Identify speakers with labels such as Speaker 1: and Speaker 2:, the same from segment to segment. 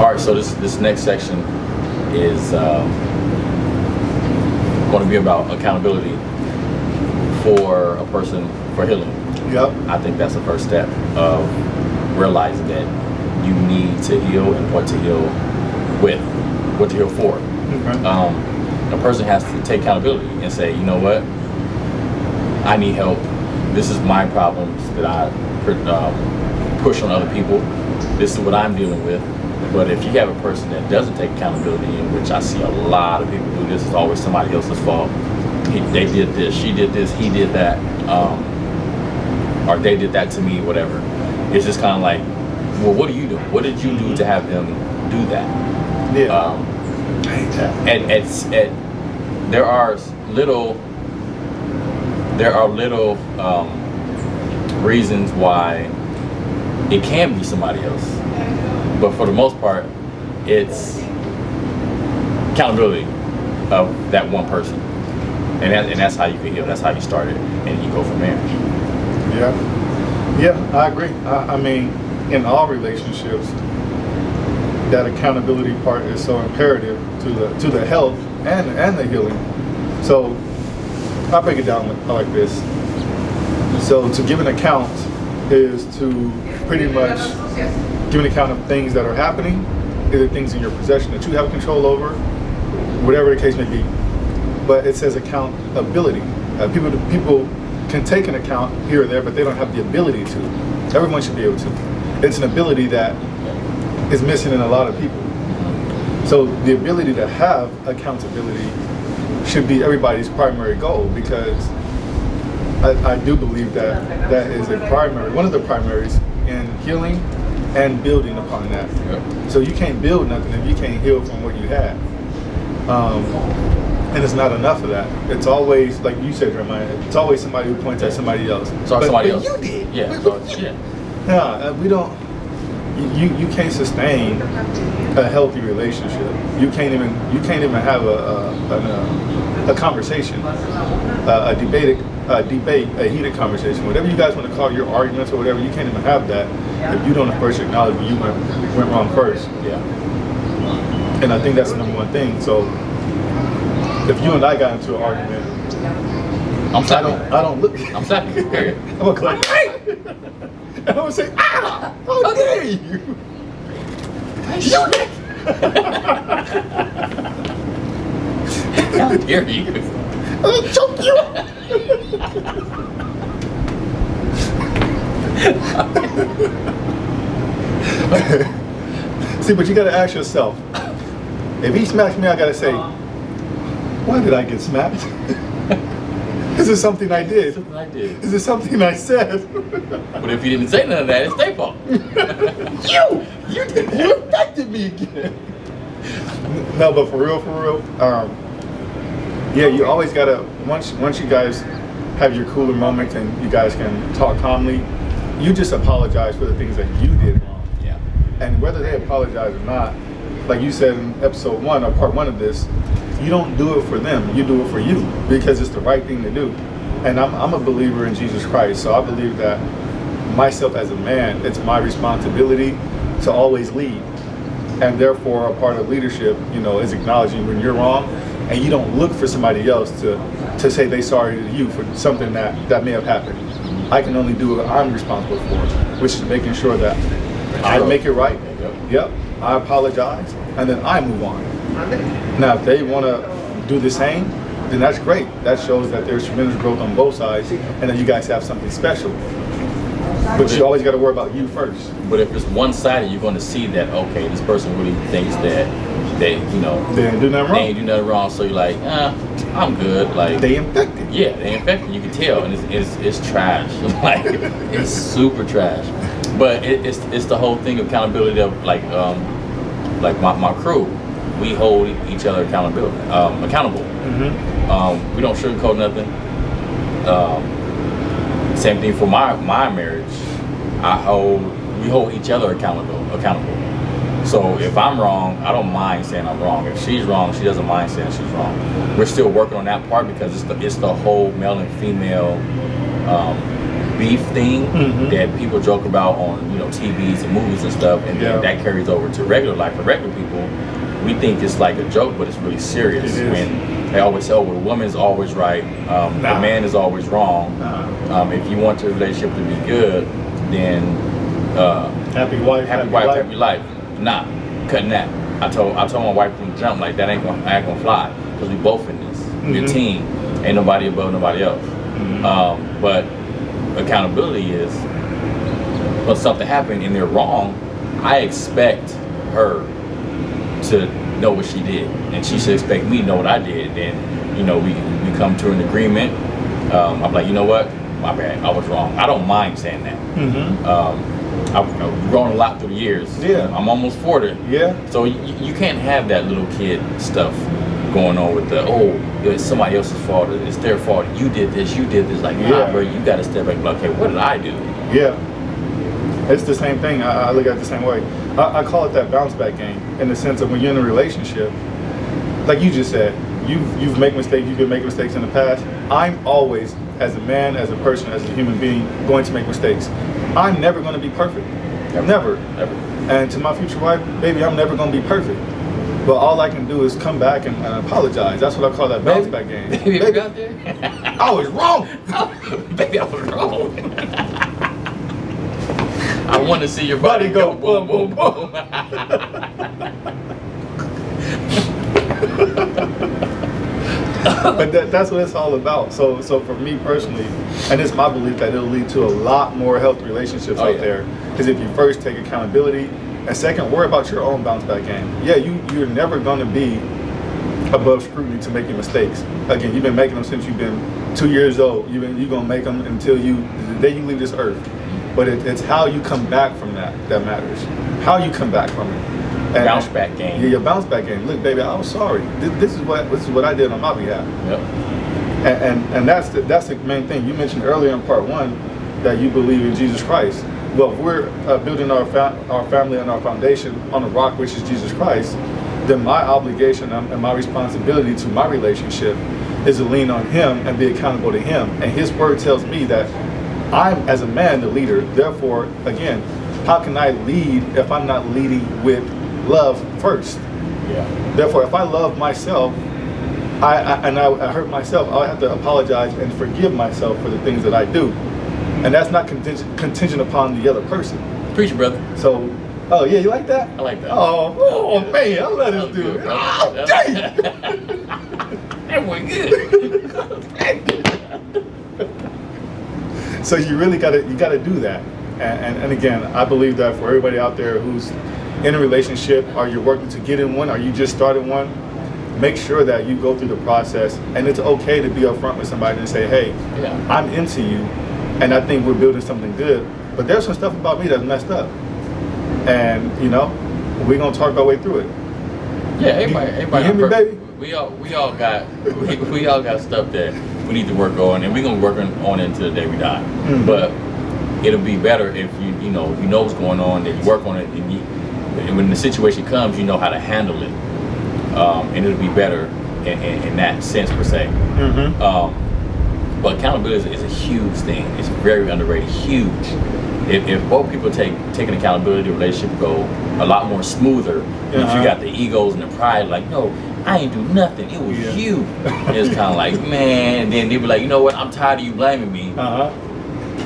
Speaker 1: All right, so this next section is going to be about accountability for a person for healing.
Speaker 2: Yep.
Speaker 1: I think that's the first step of realizing that you need to heal and what to heal with, what to heal for.
Speaker 2: Okay.
Speaker 1: A person has to take accountability and say, you know what, I need help. This is my problems that I push on other people. This is what I'm dealing with. But if you have a person that doesn't take accountability, in which I see a lot of people do, this is always somebody else's fault. They did this, she did this, he did that, or they did that to me, whatever. It's just kind of like, well, what are you doing? What did you do to have them do that?
Speaker 2: Yeah.
Speaker 1: There are little reasons why it can be somebody else, but for the most part, it's accountability of that one person, and that's how you can heal. That's how you start it, and you go from there.
Speaker 2: Yeah, I agree. I mean, in all relationships, that accountability part is so imperative to the health and the healing. So I break it down like this. So to give an account is to pretty much give an account of things that are happening, either things in your possession that you have control over, whatever the case may be. But it says accountability. People can take an account here or there, but they don't have the ability to. Everyone should be able to. It's an ability that is missing in a lot of people. So the ability to have accountability should be everybody's primary goal, because I do believe that that is one of the primaries in healing and building upon that.
Speaker 1: Yep.
Speaker 2: So you can't build nothing if you can't heal from what you have. And it's not enough of that. It's always, like you said, Jeremiah, it's always somebody who points at somebody else.
Speaker 1: Sorry, somebody else.
Speaker 2: You did.
Speaker 1: Yeah.
Speaker 2: Yeah, we don't. You can't sustain a healthy relationship. You can't even have a conversation, a debate, a heated conversation, whatever you guys want to call your arguments or whatever. You can't even have that if you don't first acknowledge you went wrong first.
Speaker 1: Yeah.
Speaker 2: And I think that's the number one thing. So if you and I got into an argument,
Speaker 1: I'm
Speaker 2: I don't look.
Speaker 1: I'm slapping you. Period.
Speaker 2: I'm gonna clap. And I'm gonna say, ah, how dare you? You did.
Speaker 1: How dare you?
Speaker 2: I'll choke you. See, but you gotta ask yourself, if he smacks me, I gotta say, why did I get smacked? Is it something I did?
Speaker 1: Something I did.
Speaker 2: Is it something I said?
Speaker 1: But if you didn't say none of that, it's their fault.
Speaker 2: You affected me again. No, but for real, yeah, you always gotta, once you guys have your cooler moment and you guys can talk calmly, you just apologize for the things that you did wrong.
Speaker 1: Yeah.
Speaker 2: And whether they apologize or not, like you said in episode 1 or part 1 of this, you don't do it for them, you do it for you, because it's the right thing to do. And I'm a believer in Jesus Christ, so I believe that myself as a man, it's my responsibility to always lead. And therefore, a part of leadership, is acknowledging when you're wrong, and you don't look for somebody else to say they sorry to you for something that may have happened. I can only do what I'm responsible for, which is making sure that I make it right. Yep, I apologize, and then I move on. Now, if they want to do the same, then that's great. That shows that there's tremendous growth on both sides, and that you guys have something special. But you always got to worry about you first.
Speaker 1: But if it's one-sided, you're going to see that, okay, this person really thinks that they ain't do nothing wrong. They ain't do nothing wrong, so you're like, I'm good. Like,
Speaker 2: they infected.
Speaker 1: Yeah, they infected. You can tell, and it's trash. Like, it's super trash. But it's the whole thing of accountability of like my crew. We hold each other accountable.
Speaker 2: Mm-hmm.
Speaker 1: We don't sugarcoat nothing. Same thing for my marriage. We hold each other accountable. So if I'm wrong, I don't mind saying I'm wrong. If she's wrong, she doesn't mind saying she's wrong. We're still working on that part because it's the whole male and female beef thing that people joke about on TVs and movies and stuff, and then that carries over to regular life. For regular people, we think it's like a joke, but it's really serious. When they always say, "Oh, well, the woman is always right, the man is always wrong." If you want your relationship to be good, then
Speaker 2: happy wife,
Speaker 1: happy life. Nah, cutting that. I told my wife from the jump, like, that ain't gonna fly, because we both in this. We're a team. Ain't nobody above nobody else. But accountability is when something happened and they're wrong, I expect her to know what she did, and she should expect me to know what I did. Then we come to an agreement. I'm like, you know what, my bad, I was wrong. I don't mind saying that. I've grown a lot through the years. I'm almost 40. So you can't have that little kid stuff going on with it's somebody else's fault, it's their fault, you did this. Like, nah, bro, you gotta step back and be like, okay, what did I do? It's
Speaker 2: the same thing. I look at it the same way. I call it that bounce back game, in the sense of when you're in a relationship, like you just said, you've made mistakes, you've been making mistakes in the past. I'm always, as a man, as a person, as a human being, going to make mistakes. I'm never going to be perfect. Never. And to my future wife, baby, I'm never going to be perfect. But all I can do is come back and apologize. That's what I call that bounce back game.
Speaker 1: Baby, got there?
Speaker 2: I was wrong.
Speaker 1: Baby, I was wrong. I want to see your body go boom, boom, boom.
Speaker 2: But that's what it's all about. So for me personally, and it's my belief that it'll lead to a lot more healthy relationships out there. Because if you first take accountability, and second, worry about your own bounce back game. You're never going to be above scrutiny to making mistakes. Again, you've been making them since you've been 2 years old. You're going to make them until the day you leave this earth. But it's how you come back from that matters. How you come back from it. And
Speaker 1: bounce back game.
Speaker 2: Your bounce back game. Look, baby, I was sorry. This is what I did on my behalf. And that's the main thing. You mentioned earlier in part 1 that you believe in Jesus Christ. Well, if we're building our family and our foundation on a rock, which is Jesus Christ, then my obligation and my responsibility to my relationship is to lean on Him and be accountable to Him. And His word tells me that I'm, as a man, the leader. Therefore, again, how can I lead if I'm not leading with love first? Therefore, if I love myself, I hurt myself, I have to apologize and forgive myself for the things that I do. And that's not contingent upon the other person.
Speaker 1: Preach, brother.
Speaker 2: So, you like that?
Speaker 1: I like that.
Speaker 2: Oh man, I love this dude. Dang!
Speaker 1: That went good.
Speaker 2: So you really gotta do that. And again, I believe that for everybody out there who's in a relationship, or you're working to get in one, or you just started one, make sure that you go through the process. And it's okay to be upfront with somebody and say, hey, I'm into you, and I think we're building something good, but there's some stuff about me that's messed up. And we're gonna talk our way through it.
Speaker 1: Everybody.
Speaker 2: You hear me, baby?
Speaker 1: We all got stuff that we need to work on, and we're gonna work on it until the day we die. But it'll be better if you know what's going on, that you work on it, and when the situation comes, you know how to handle it, and it'll be better in that sense per se. But accountability is a huge thing. It's very underrated. Huge. If both people taking accountability, the relationship go a lot more smoother. If you got the egos and the pride, like, no, I ain't do nothing, it was you. It's kind of like, man, and then they be like, you know what, I'm tired of you blaming me.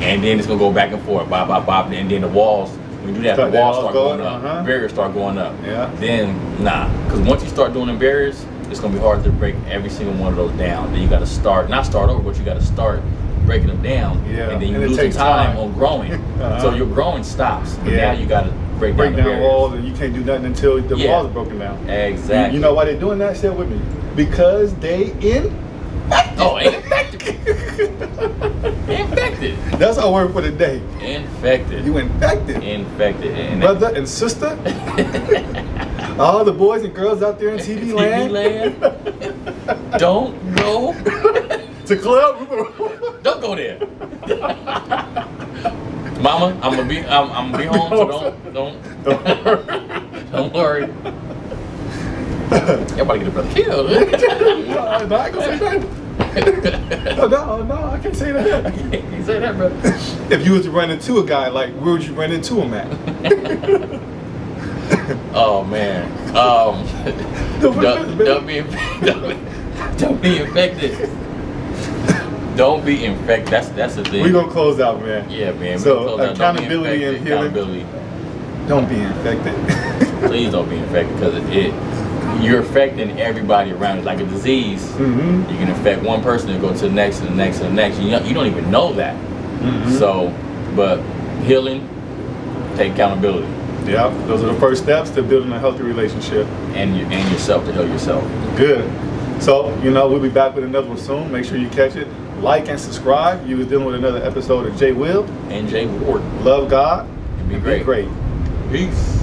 Speaker 1: And then it's gonna go back and forth, bop, bop, bop, and then the walls, when you do that, the walls start going up, barriers start going up. Then, because once you start doing the barriers, it's gonna be hard to break every single one of those down. Then you gotta start over, but you gotta start breaking them down, and then you lose time on growing. So your growing stops, but now you gotta break down
Speaker 2: walls, and you can't do nothing until the walls are broken down.
Speaker 1: Exactly.
Speaker 2: You know why they're doing that? Say it with me. Because they infected.
Speaker 1: Infected.
Speaker 2: That's our word for the day.
Speaker 1: Infected.
Speaker 2: You infected.
Speaker 1: Infected. And
Speaker 2: brother and sister. All the boys and girls out there in TV land.
Speaker 1: Don't go
Speaker 2: to club.
Speaker 1: Don't go there. Mama, I'm gonna be home, so don't worry. Everybody get a brother killed.
Speaker 2: No, I ain't gonna say that. No, I can't say that.
Speaker 1: You say that, bro.
Speaker 2: If you was to run into a guy, like, where would you run into him at?
Speaker 1: Oh man. Don't be infected. Don't be infected. That's the thing.
Speaker 2: We're gonna close out, man.
Speaker 1: Yeah, man.
Speaker 2: So accountability and healing.
Speaker 1: Accountability.
Speaker 2: Don't be infected.
Speaker 1: Please don't be infected, because you're affecting everybody around. It's like a disease.
Speaker 2: Mm-hmm.
Speaker 1: You can infect one person and go to the next and the next and the next. You don't even know that.
Speaker 2: Mm-hmm.
Speaker 1: So, but healing, take accountability.
Speaker 2: Yeah, those are the first steps to building a healthy relationship.
Speaker 1: And yourself, to heal yourself.
Speaker 2: Good. So, we'll be back with another one soon. Make sure you catch it. Like and subscribe. You was dealing with another episode of Jwill
Speaker 1: and Jward.
Speaker 2: Love God
Speaker 1: And be great.
Speaker 2: Peace.